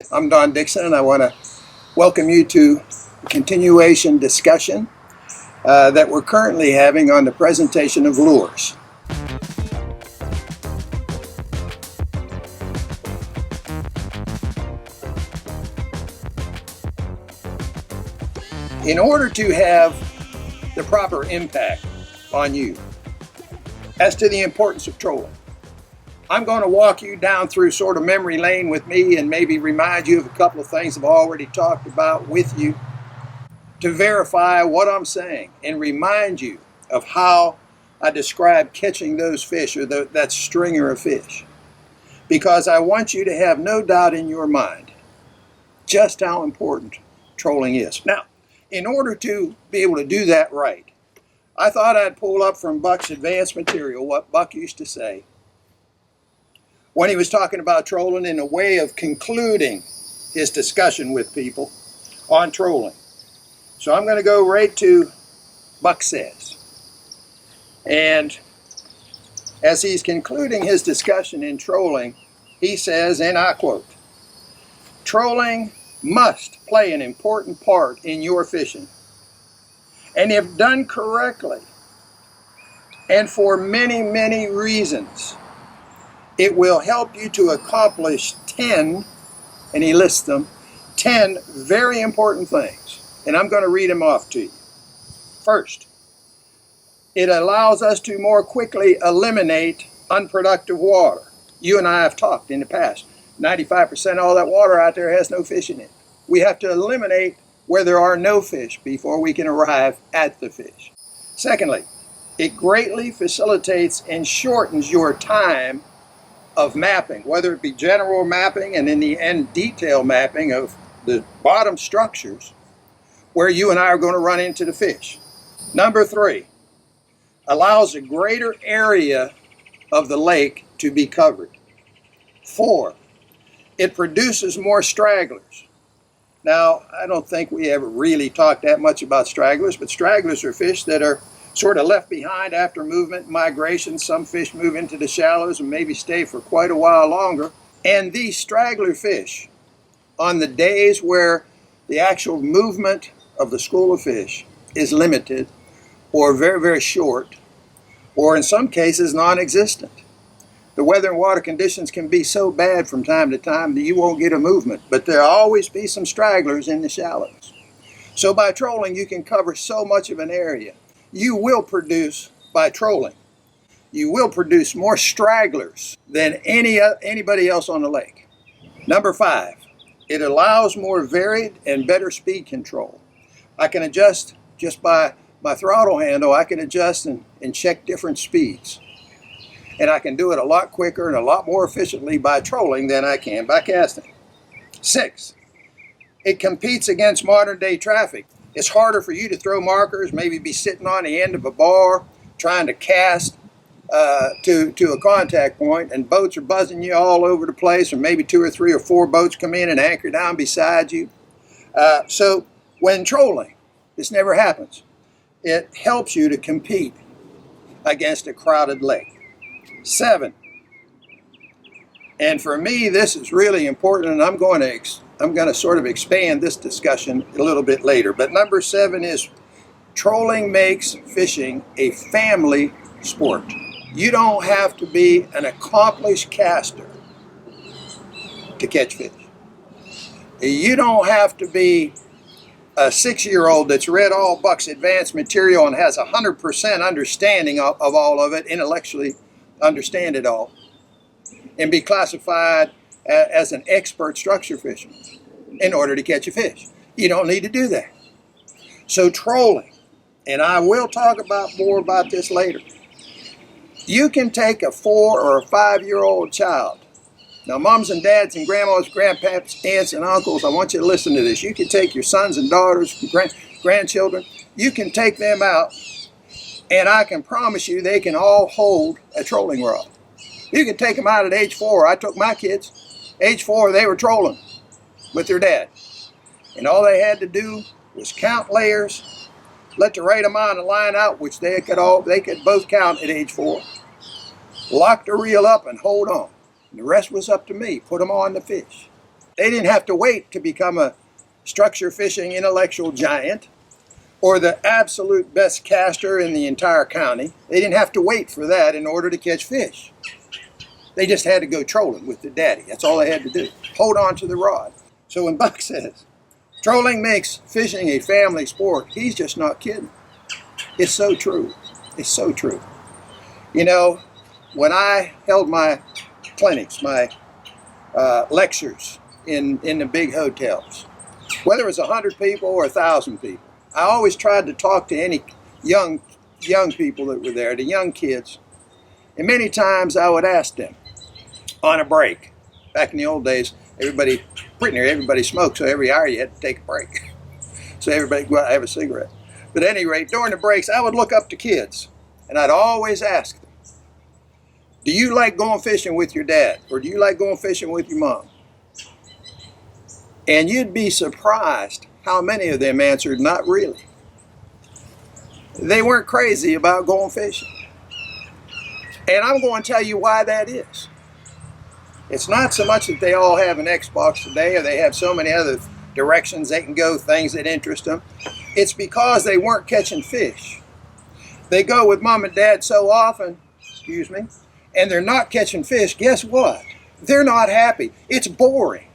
I'm Don Dickson, and I want to welcome you to a continuation discussion that we're currently having on the presentation of lures. In order to have the proper impact on you as to the importance of trolling, I'm going to walk you down through sort of memory lane with me and maybe remind you of a couple of things I've already talked about with you to verify what I'm saying and remind you of how I describe catching those fish or that stringer of fish. Because I want you to have no doubt in your mind just how important trolling is. Now, in order to be able to do that right, I thought I'd pull up from Buck's advanced material what Buck used to say when he was talking about trolling in a way of concluding his discussion with people on trolling. So I'm going to go right to Buck Says. And as he's concluding his discussion in trolling, he says, and I quote, "Trolling must play an important part in your fishing. And if done correctly, and for many, many reasons, it will help you to accomplish 10, and he lists them, 10 very important things. And I'm going to read them off to you. First, it allows us to more quickly eliminate unproductive water. You and I have talked in the past. 95% of all that water out there has no fish in it. We have to eliminate where there are no fish before we can arrive at the fish. Secondly, it greatly facilitates and shortens your time of mapping, whether it be general mapping and in the end detail mapping of the bottom structures where you and I are going to run into the fish. Number 3, allows a greater area of the lake to be covered. 4, it produces more stragglers. Now, I don't think we ever really talked that much about stragglers, but stragglers are fish that are sort of left behind after movement and migration. Some fish move into the shallows and maybe stay for quite a while longer. And these straggler fish, on the days where the actual movement of the school of fish is limited or very, very short, or in some cases non-existent, the weather and water conditions can be so bad from time to time that you won't get a movement, but there'll always be some stragglers in the shallows. So by trolling, you can cover so much of an area. You will produce, by trolling, you will produce more stragglers than anybody else on the lake. Number 5, it allows more varied and better speed control. I can adjust just by my throttle handle, I can adjust and check different speeds. And I can do it a lot quicker and a lot more efficiently by trolling than I can by casting. 6, it competes against modern day traffic. It's harder for you to throw markers, maybe be sitting on the end of a bar trying to cast to a contact point, and boats are buzzing you all over the place, or maybe 2 or 3 or 4 boats come in and anchor down beside you. So when trolling, this never happens. It helps you to compete against a crowded lake. 7, and for me this is really important, and I'm going to sort of expand this discussion a little bit later. But number 7 is trolling makes fishing a family sport. You don't have to be an accomplished caster to catch fish. You don't have to be a 6-year-old that's read all Buck's advanced material and has 100% understanding of all of it, intellectually understand it all, and be classified as an expert structure fisherman in order to catch a fish. You don't need to do that. So trolling, and I will talk more about this later, you can take a 4 or a 5-year-old child. Now, moms and dads and grandmas, grandpaps, aunts and uncles, I want you to listen to this. You can take your sons and daughters, grandchildren, you can take them out, and I can promise you they can all hold a trolling rod. You can take them out at age 4. I took my kids, age 4, they were trolling with their dad. And all they had to do was count layers, let the right amount of line out, which they could both count at age 4. Lock the reel up and hold on. And the rest was up to me. Put them on the fish. They didn't have to wait to become a structure fishing intellectual giant or the absolute best caster in the entire county. They didn't have to wait for that in order to catch fish. They just had to go trolling with the daddy. That's all they had to do. Hold on to the rod. So when Buck says, trolling makes fishing a family sport, he's just not kidding. It's so true. It's so true. You know, when I held my clinics, my lectures in the big hotels, whether it was 100 people or 1,000 people, I always tried to talk to any young people that were there, the young kids. And many times I would ask them on a break. Back in the old days, pretty near everybody smoked, so every hour you had to take a break. So everybody would go out and have a cigarette. But at any rate, during the breaks, I would look up to kids, and I'd always ask them, do you like going fishing with your dad, or do you like going fishing with your mom? And you'd be surprised how many of them answered, not really. They weren't crazy about going fishing. And I'm going to tell you why that is. It's not so much that they all have an Xbox today or they have so many other directions they can go, things that interest them. It's because they weren't catching fish. They go with mom and dad so often, and they're not catching fish. Guess what? They're not happy. It's boring.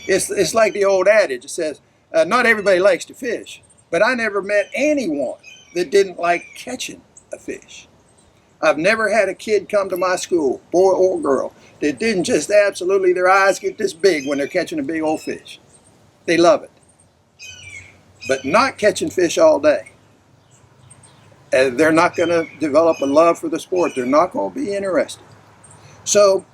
It's like the old adage. It says, not everybody likes to fish, but I never met anyone that didn't like catching a fish. I've never had a kid come to my school, boy or girl, that didn't just absolutely, their eyes get this big when they're catching a big old fish. They love it. But not catching fish all day. They're not going to develop a love for the sport. They're not going to be interested. So,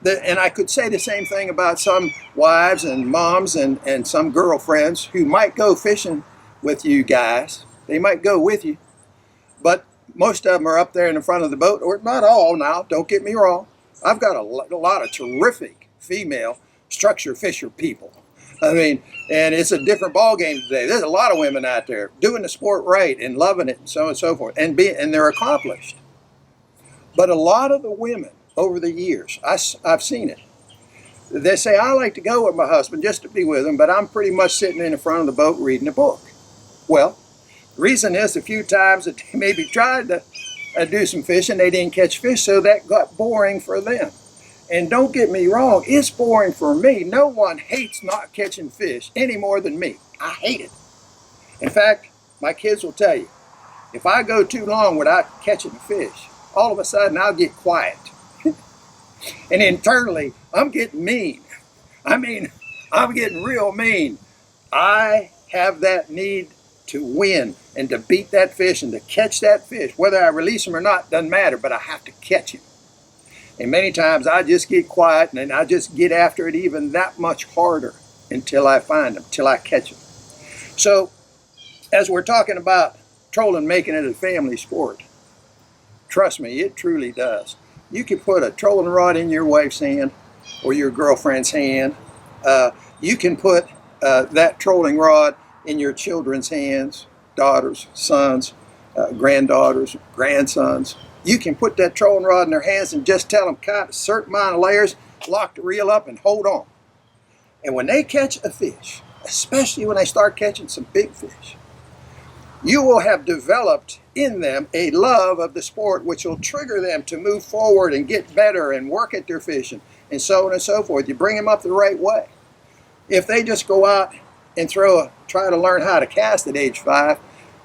and I could say the same thing about some wives and moms and some girlfriends who might go fishing with you guys. They might go with you, but most of them are up there in the front of the boat, or not all now, don't get me wrong. I've got a lot of terrific female structure fisher people. I mean, and it's a different ball game today. There's a lot of women out there doing the sport right and loving it and so on and so forth, and they're accomplished. But a lot of the women over the years, I've seen it. They say, I like to go with my husband just to be with him, but I'm pretty much sitting in the front of the boat reading a book. Well, the reason is a few times that they maybe tried to do some fishing, they didn't catch fish, so that got boring for them. And don't get me wrong, it's boring for me. No one hates not catching fish any more than me. I hate it. In fact, my kids will tell you, if I go too long without catching fish, all of a sudden I'll get quiet. And internally, I'm getting mean. I mean, I'm getting real mean. I have that need to win and to beat that fish and to catch that fish. Whether I release him or not doesn't matter, but I have to catch him. And many times I just get quiet and I just get after it even that much harder until I find him, till I catch him. So, as we're talking about trolling making it a family sport, trust me, it truly does. You can put a trolling rod in your wife's hand or your girlfriend's hand. You can put that trolling rod in your children's hands, daughters, sons, granddaughters, grandsons. You can put that trolling rod in their hands and just tell them cut a certain amount of layers, lock the reel up, and hold on. And when they catch a fish, especially when they start catching some big fish, you will have developed in them a love of the sport which will trigger them to move forward and get better and work at their fishing and so on and so forth. You bring them up the right way. If they just go out and try to learn how to cast at age 5,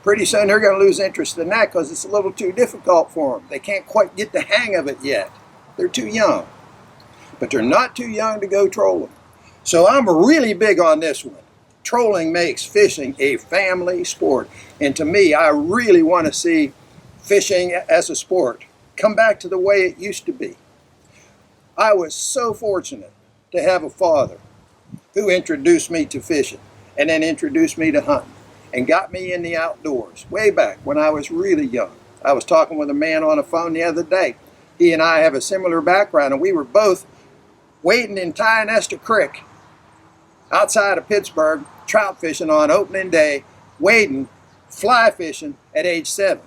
pretty soon they're going to lose interest in that because it's a little too difficult for them. They can't quite get the hang of it yet. They're too young. But they're not too young to go trolling. So I'm really big on this one. Trolling makes fishing a family sport. And to me, I really want to see fishing as a sport come back to the way it used to be. I was so fortunate to have a father who introduced me to fishing and then introduced me to hunting and got me in the outdoors way back when I was really young. I was talking with a man on the phone the other day. He and I have a similar background, and we were both wading in Tionesta Creek outside of Pittsburgh, trout fishing on opening day, wading, fly fishing at age 7.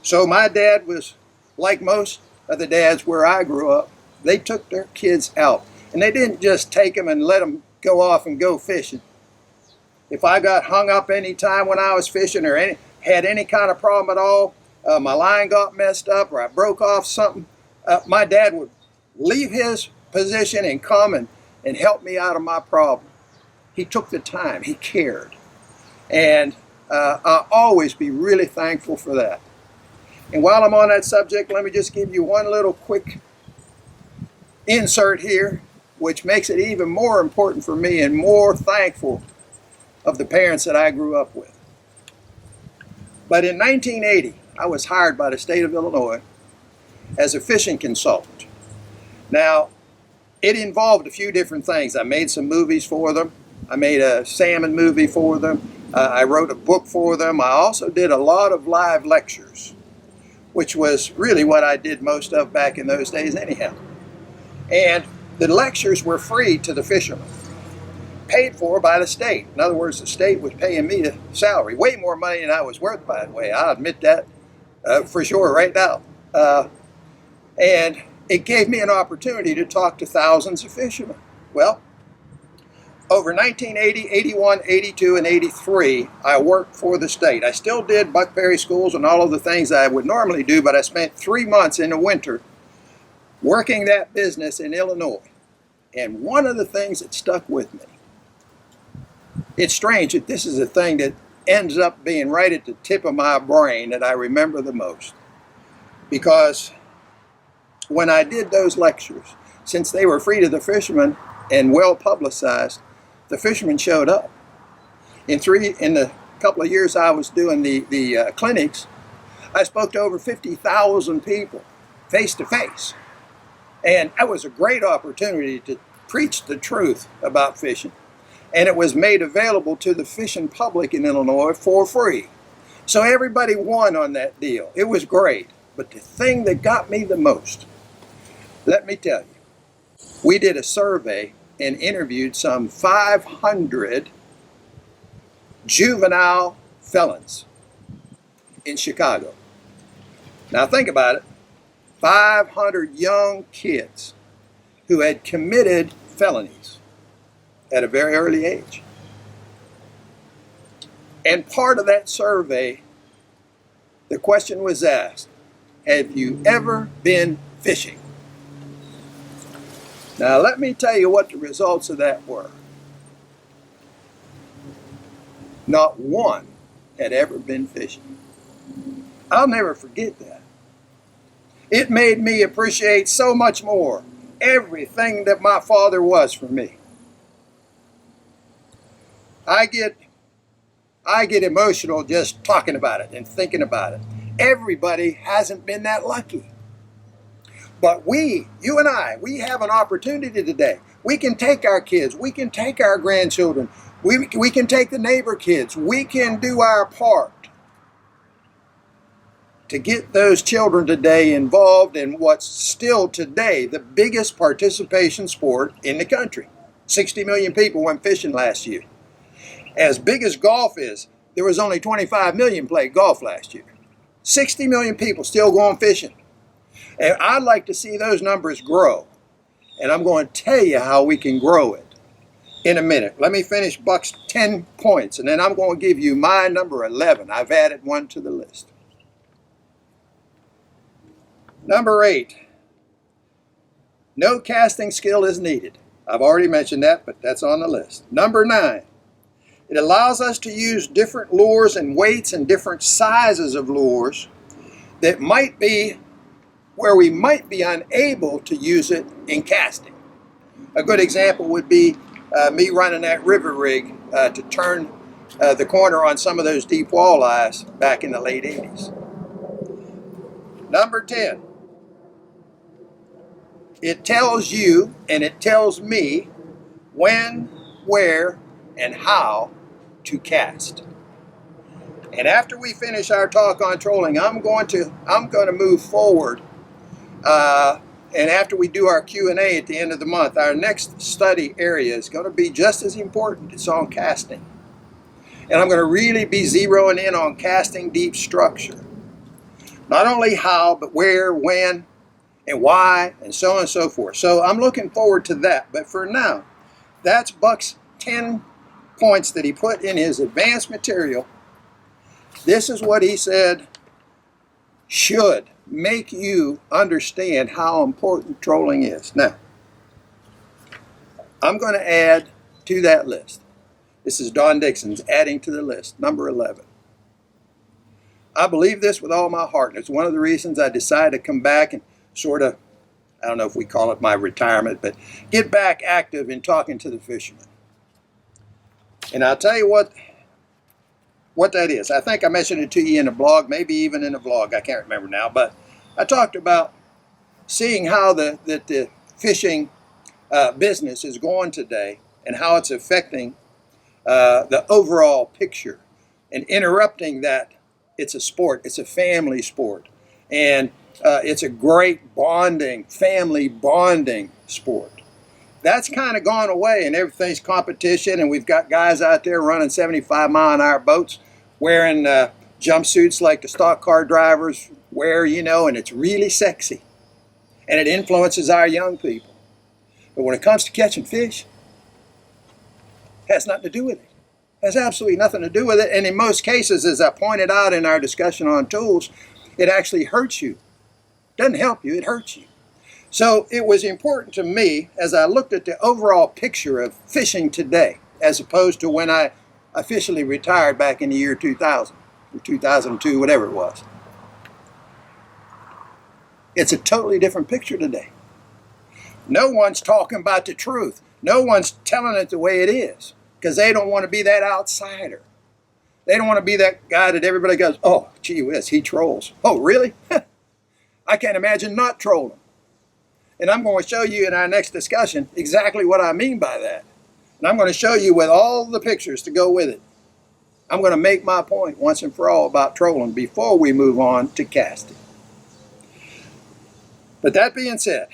So my dad was like most of the dads where I grew up. They took their kids out And they didn't just take them and let them go off and go fishing. If I got hung up any time when I was fishing or had any kind of problem at all, my line got messed up or I broke off something, my dad would leave his position and come and help me out of my problem. He took the time. He cared. And I'll always be really thankful for that. And while I'm on that subject, let me just give you one little quick insert here, which makes it even more important for me and more thankful of the parents that I grew up with. But in 1980, I was hired by the state of Illinois as a fishing consultant. Now, it involved a few different things. I made some movies for them. I made a salmon movie for them. I wrote a book for them. I also did a lot of live lectures, which was really what I did most of back in those days anyhow. And the lectures were free to the fishermen, paid for by the state. In other words, the state was paying me a salary, way more money than I was worth, by the way. I'll admit that for sure right now. And it gave me an opportunity to talk to thousands of fishermen. Well, over 1980, 81, 82, and 83, I worked for the state. I still did buckberry schools and all of the things I would normally do, but I spent 3 months in the winter working that business in Illinois. And one of the things that stuck with me, it's strange that this is a thing that ends up being right at the tip of my brain that I remember the most. Because when I did those lectures, since they were free to the fishermen and well publicized, the fishermen showed up. In the couple of years I was doing the clinics, I spoke to over 50,000 people face to face. And that was a great opportunity to preach the truth about fishing. And it was made available to the fishing public in Illinois for free. So everybody won on that deal. It was great. But the thing that got me the most, let me tell you, we did a survey and interviewed some 500 juvenile felons in Chicago. Now think about it. 500 young kids who had committed felonies at a very early age. And part of that survey, the question was asked, have you ever been fishing? Now let me tell you what the results of that were. Not one had ever been fishing. I'll never forget that. It made me appreciate so much more everything that my father was for me. I get emotional just talking about it and thinking about it. Everybody hasn't been that lucky. But you and I, we have an opportunity today. We can take our kids, we can take our grandchildren, we can take the neighbor kids, we can do our part to get those children today involved in what's still today the biggest participation sport in the country. 60 million people went fishing last year. As big as golf is, there was only 25 million played golf last year. 60 million people still going fishing. And I'd like to see those numbers grow. And I'm going to tell you how we can grow it in a minute. Let me finish Buck's 10 points, and then I'm going to give you my number 11. I've added one to the list. Number 8, no casting skill is needed. I've already mentioned that, but that's on the list. Number 9, it allows us to use different lures and weights and different sizes of lures that might be where we might be unable to use it in casting. A good example would be me running that river rig to turn the corner on some of those deep walleyes back in the late 80s. Number 10, it tells you and it tells me when, where, and how to cast. And after we finish our talk on trolling, I'm going to move forward. And after we do our Q&A at the end of the month, our next study area is going to be just as important. It's on casting. And I'm going to really be zeroing in on casting deep structure. Not only how, but where, when, and why, and so on and so forth. So I'm looking forward to that. But for now, that's Buck's 10 points that he put in his advanced material. This is what he said should make you understand how important trolling is. Now, I'm going to add to that list. This is Don Dickson's adding to the list, number 11. I believe this with all my heart, and it's one of the reasons I decided to come back and sort of, I don't know if we call it my retirement, but get back active in talking to the fishermen. And I'll tell you what that is. I think I mentioned it to you in a blog, maybe even in a vlog, I can't remember now, but I talked about seeing how the fishing business is going today and how it's affecting the overall picture and interrupting that. It's a sport, it's a family sport, and it's a great bonding, family bonding sport. That's kind of gone away, and everything's competition, and we've got guys out there running 75-mile-an-hour boats wearing jumpsuits like the stock car drivers wear, you know, and it's really sexy, and it influences our young people. But when it comes to catching fish, it has nothing to do with it. It has absolutely nothing to do with it, and in most cases, as I pointed out in our discussion on tools, it actually hurts you. It doesn't help you, it hurts you. So it was important to me as I looked at the overall picture of fishing today, as opposed to when I officially retired back in the year 2000, or 2002, whatever it was. It's a totally different picture today. No one's talking about the truth. No one's telling it the way it is, because they don't want to be that outsider. They don't want to be that guy that everybody goes, oh, gee whiz, he trolls. Oh, really? I can't imagine not trolling. And I'm going to show you in our next discussion exactly what I mean by that. And I'm going to show you with all the pictures to go with it. I'm going to make my point once and for all about trolling before we move on to casting. But that being said,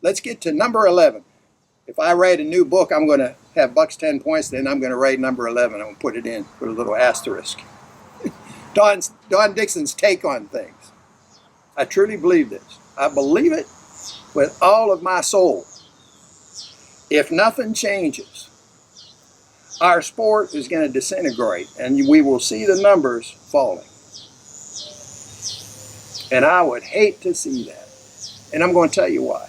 let's get to number 11. If I write a new book, I'm going to have Buck's 10 points, then I'm going to write number 11. I'm going to put it in, put a little asterisk. Don Dickson's take on things. I truly believe this. I believe it with all of my soul. If nothing changes, our sport is going to disintegrate, and we will see the numbers falling. And I would hate to see that. And I'm going to tell you why.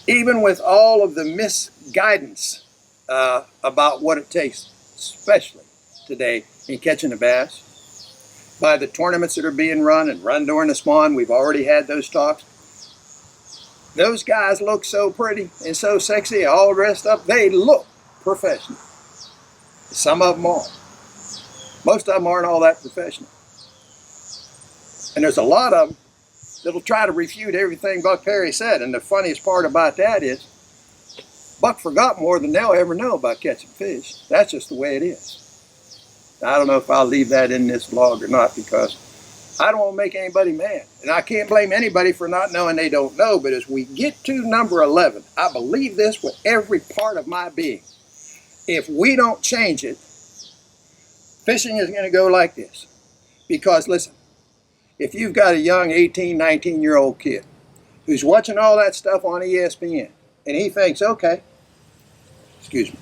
Even with all of the misguidance about what it takes, especially today in catching a bass, by the tournaments that are being run and run during the spawn, we've already had those talks. Those guys look so pretty and so sexy, all dressed up. They look professional. Some of them are. Most of them aren't all that professional. And there's a lot of them that'll try to refute everything Buck Perry said. And the funniest part about that is Buck forgot more than they'll ever know about catching fish. That's just the way it is. I don't know if I'll leave that in this vlog or not, because I don't want to make anybody mad. And I can't blame anybody for not knowing they don't know. But as we get to number 11, I believe this with every part of my being. If we don't change it, fishing is going to go like this. Because listen, if you've got a young 18, 19-year-old kid who's watching all that stuff on ESPN, and he thinks, okay, excuse me,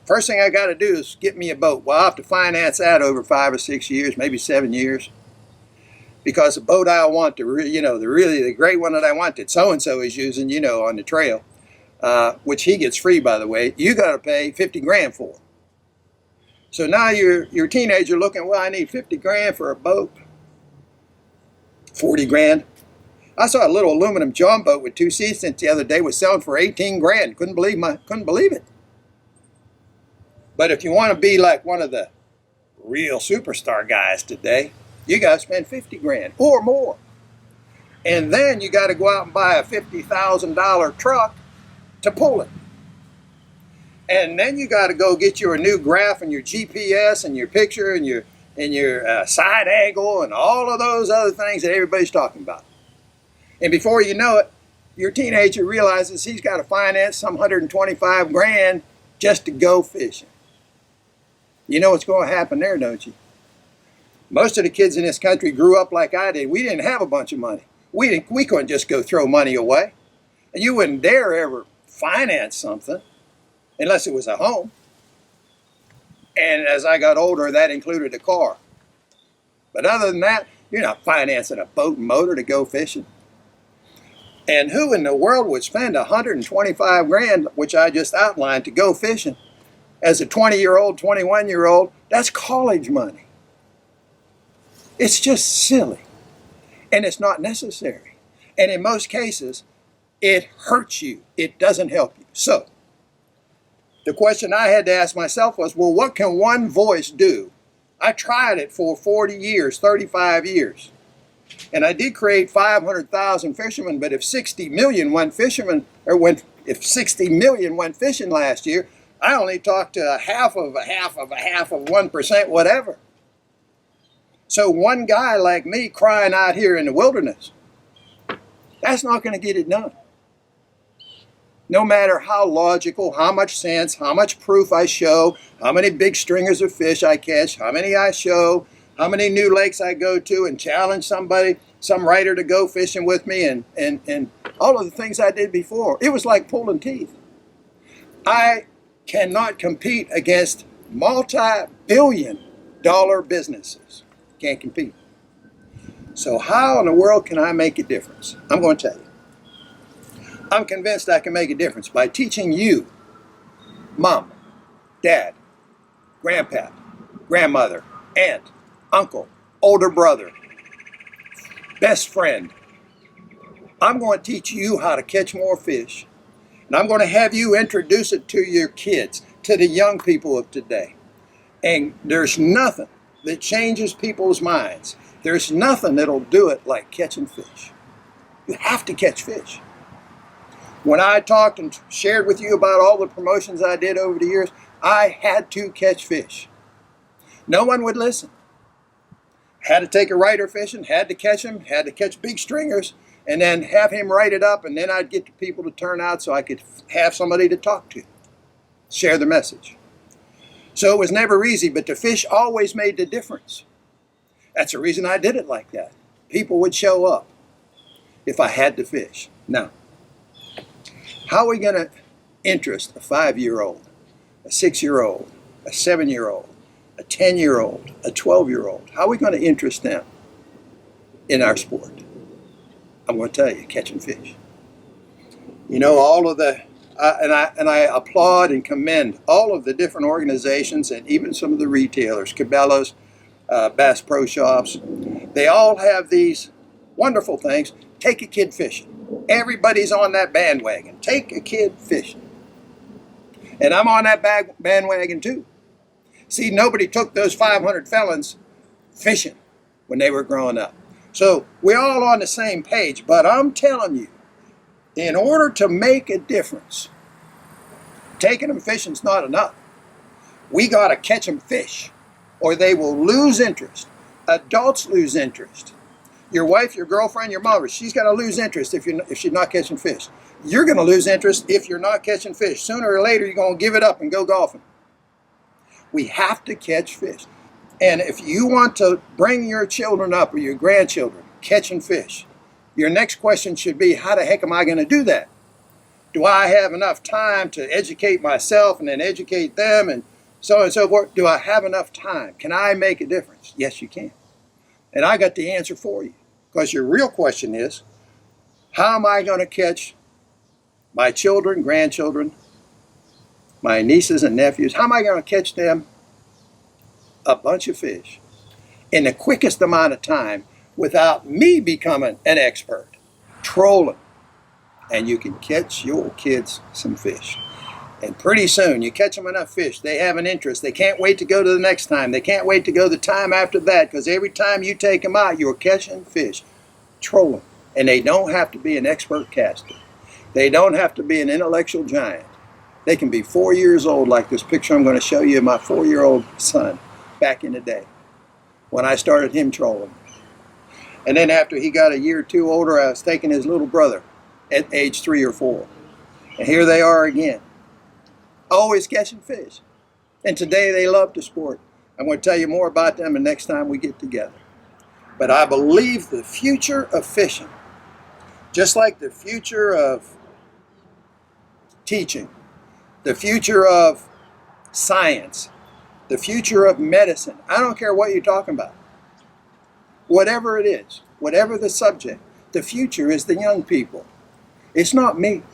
first thing I got to do is get me a boat. Well, I'll have to finance that over 5 or 6 years, maybe 7 years. Because the boat I want, the great one that I want that so-and-so is using, on the trail, which he gets free, by the way, you got to pay 50 grand for. So now you're a teenager looking, well, I need 50 grand for a boat. 40 grand. I saw a little aluminum john boat with 2 seats in it the other day was selling for 18 grand. Couldn't believe it. But if you want to be like one of the real superstar guys today, you got to spend 50 grand or more. And then you got to go out and buy a $50,000 truck to pull it. And then you got to go get you a new graph and your GPS and your picture and your side angle and all of those other things that everybody's talking about. And before you know it, your teenager realizes he's got to finance some 125 grand just to go fishing. You know what's going to happen there, don't you? Most of the kids in this country grew up like I did. We didn't have a bunch of money. We couldn't just go throw money away. And you wouldn't dare ever finance something unless it was a home. And as I got older, that included a car. But other than that, you're not financing a boat and motor to go fishing. And who in the world would spend 125 grand, which I just outlined, to go fishing? As a 20-year-old, 21-year-old, that's college money. It's just silly. And it's not necessary. And in most cases, it hurts you. It doesn't help you. So, the question I had to ask myself was, well, what can one voice do? I tried it for 40 years, 35 years. And I did create 500,000 fishermen, but if 60 million went fishing last year, I only talked to a half of 1%, whatever. So one guy like me crying out here in the wilderness, that's not going to get it done. No matter how logical, how much sense, how much proof I show, how many big stringers of fish I catch, how many I show, how many new lakes I go to and challenge somebody, some writer to go fishing with me, and all of the things I did before. It was like pulling teeth. I cannot compete against multi-billion-dollar businesses. Can't compete. So how in the world can I make a difference? I'm going to tell you. I'm convinced I can make a difference by teaching you, mom, dad, grandpa, grandmother, aunt, uncle, older brother, best friend. I'm going to teach you how to catch more fish. And I'm going to have you introduce it to your kids, to the young people of today. And there's nothing that changes people's minds. There's nothing that'll do it like catching fish. You have to catch fish. When I talked and shared with you about all the promotions I did over the years, I had to catch fish. No one would listen. Had to take a writer fishing, had to catch him, had to catch big stringers, and then have him write it up, and then I'd get the people to turn out so I could have somebody to talk to, share the message. So it was never easy, but the fish always made the difference. That's the reason I did it like that. People would show up if I had to fish. Now, how are we going to interest a 5-year-old, a 6-year-old, a 7-year-old, a 10-year-old, a 12-year-old? How are we going to interest them in our sport? I'm going to tell you, catching fish. You know, all of the, and I applaud and commend all of the different organizations and even some of the retailers, Cabela's, Bass Pro Shops. They all have these wonderful things. Take a kid fishing. Everybody's on that bandwagon. Take a kid fishing. And I'm on that bandwagon too. See, nobody took those 500 felons fishing when they were growing up. So we're all on the same page, but I'm telling you, in order to make a difference, taking them fishing's not enough. We got to catch them fish, or they will lose interest. Adults lose interest. Your wife, your girlfriend, your mother, she's got to lose interest if she's not catching fish. You're going to lose interest if you're not catching fish. Sooner or later, you're going to give it up and go golfing. We have to catch fish. And if you want to bring your children up or your grandchildren catching fish, your next question should be, how the heck am I going to do that? Do I have enough time to educate myself and then educate them and so on and so forth? Do I have enough time? Can I make a difference? Yes, you can. And I got the answer for you. Because your real question is, how am I going to catch my children, grandchildren, my nieces and nephews, how am I going to catch them a bunch of fish in the quickest amount of time without me becoming an expert? Trolling. And you can catch your kids some fish. And pretty soon, you catch them enough fish, they have an interest. They can't wait to go to the next time. They can't wait to go the time after that, because every time you take them out, you're catching fish, trolling. And they don't have to be an expert caster. They don't have to be an intellectual giant. They can be 4 years old, like this picture I'm going to show you of my 4-year-old son back in the day when I started him trolling. And then after he got a year or two older, I was taking his little brother at age 3 or 4. And here they are again, always catching fish. And today they love the sport. I'm going to tell you more about them the next time we get together. But I believe the future of fishing Just like the future of teaching, the future of science, the future of medicine. I don't care what you're talking about. Whatever it is, whatever the subject, the future is the young people. It's not me.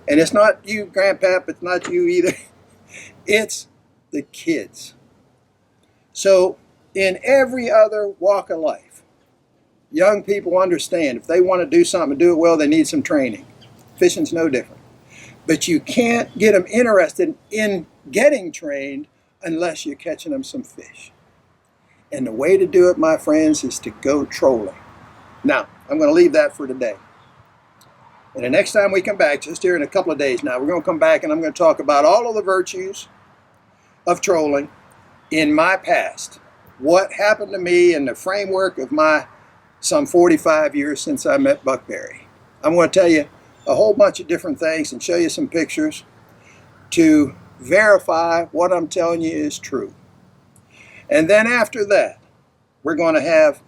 And it's not you, Grandpap. It's not you either. It's the kids. So in every other walk of life, young people understand if they want to do something and do it well, they need some training. Fishing's no different. But you can't get them interested in getting trained unless you're catching them some fish. And the way to do it, my friends, is to go trolling. Now, I'm going to leave that for today. And the next time we come back, just here in a couple of days now, we're going to come back and I'm going to talk about all of the virtues of trolling in my past. What happened to me in the framework of my some 45 years since I met Buck Berry. I'm going to tell you a whole bunch of different things and show you some pictures to verify what I'm telling you is true. And then after that, we're going to have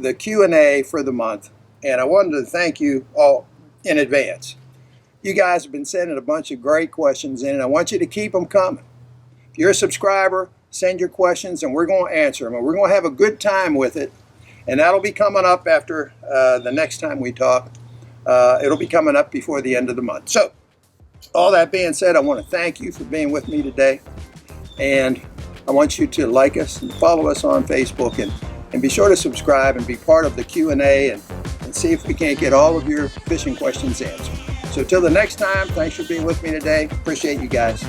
the Q&A for the month. And I wanted to thank you all in advance. You guys have been sending a bunch of great questions in, and I want you to keep them coming. If you're a subscriber, send your questions, and we're going to answer them. And we're going to have a good time with it. And that'll be coming up after the next time we talk. It'll be coming up before the end of the month. So, all that being said, I want to thank you for being with me today. And I want you to like us and follow us on Facebook. And be sure to subscribe and be part of the Q&A and see if we can't get all of your fishing questions answered. So, till the next time, thanks for being with me today. Appreciate you guys.